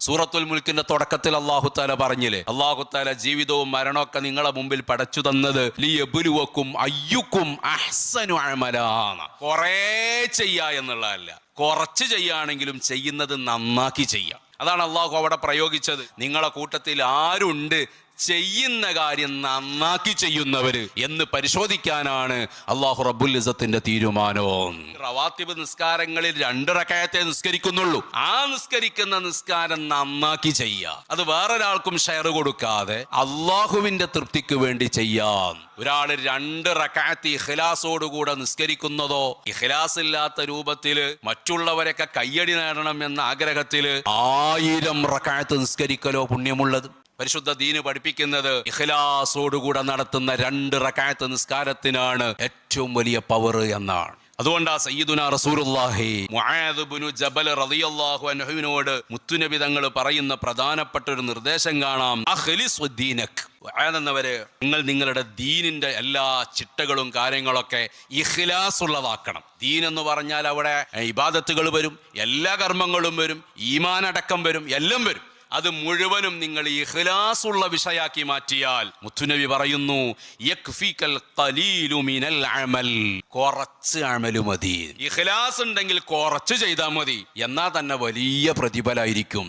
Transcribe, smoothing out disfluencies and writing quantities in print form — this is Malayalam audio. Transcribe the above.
സൂറത്തുൽ മുൽക്കിന്റെ തുടക്കത്തിൽ അല്ലാഹു തആല പറഞ്ഞില്ലേ, അല്ലാഹു തആല ജീവിതവും മരണമൊക്കെ നിങ്ങളെ മുമ്പിൽ പടച്ചു തന്നത് ലിയബ്ലുവക്കും അയ്യുക്കും അഹ്സനു അമലാ. കുറേ ചെയ്യാ എന്നുള്ളതല്ല, കുറച്ച് ചെയ്യാണെങ്കിലും ചെയ്യുന്നത് നന്നാക്കി ചെയ്യാം. അതാണ് അള്ളാഹു അവിടെ പ്രയോഗിച്ചത്. നിങ്ങളെ കൂട്ടത്തിൽ ആരുണ്ട് ചെയ്യുന്ന കാര്യം നന്നാക്കി ചെയ്യുന്നവര് എന്ന് പരിശോധിക്കാനാണ് അള്ളാഹു റബ്ബുൽ ഇസ്സത്തിന്റെ തീരുമാനവും. റവാത്തിബ് നിസ്കാരങ്ങളിൽ 2 റകഅത്തേ നിസ്കരിക്കുന്നുള്ളൂ. ആ നിസ്കരിക്കുന്ന നിസ്കാരം നന്നാക്കി ചെയ്യുക, അത് വേറൊരാൾക്കും ഷെയർ കൊടുക്കാതെ അള്ളാഹുവിന്റെ തൃപ്തിക്ക് വേണ്ടി ചെയ്യാം. ഒരാൾ 2 റകഅത്ത് ഇഖ്ലാസോടുകൂടെ നിസ്കരിക്കുന്നതോ, ഇഖ്ലാസ് ഇല്ലാത്ത രൂപത്തില് മറ്റുള്ളവരൊക്കെ കയ്യടി നേടണം എന്ന ആഗ്രഹത്തില് 1000 റകഅത്ത് നിസ്കരിക്കലോ പുണ്യമുള്ളത്. പരിശുദ്ധ ദീന് പഠിപ്പിക്കുന്നത് ഇഖ്ലാസോടുകൂടെ നടത്തുന്ന 2 റകഅത്ത് നിസ്കാരത്തിനാണ് ഏറ്റവും വലിയ പവർ എന്നാണ്. അതുകൊണ്ടാ സയ്യിദുനാ റസൂലുള്ളാഹി മുആദ് ഇബ്നു ജബൽ റളിയല്ലാഹു അൻഹുവിനോട് മുത്തുനബി തങ്ങൾ പറയുന്ന പ്രധാനപ്പെട്ട ഒരു നിർദ്ദേശം കാണാം. അഖ്ലിസ് ദീനക്, എന്നവരെ നിങ്ങൾ നിങ്ങളുടെ ദീനിന്റെ എല്ലാ ചിട്ടകളും കാര്യങ്ങളൊക്കെ ഇഖ്ലാസ് ഉള്ളതാക്കണം. ദീൻ എന്ന് പറഞ്ഞാൽ അവിടെ ഇബാദത്തുകൾ വരും, എല്ലാ കർമ്മങ്ങളും വരും, ഈമാൻ അടക്കം വരും, എല്ലാം വരും. അത് മുഴുവനും നിങ്ങൾ ഇഖ്ലാസുള്ള വിഷയാക്കി മാറ്റിയാൽ മുത്തുനബി പറയുന്നു, യക്ഫികൽ ഖലീലു മിനൽ അമൽ, കുറച്ച് അമല് മതി. ഇഖ്ലാസ് ഉണ്ടെങ്കിൽ കുറച്ച് ചെയ്താൽ മതി, എന്നാൽ തന്നെ വലിയ പ്രതിഫലമായിരിക്കും.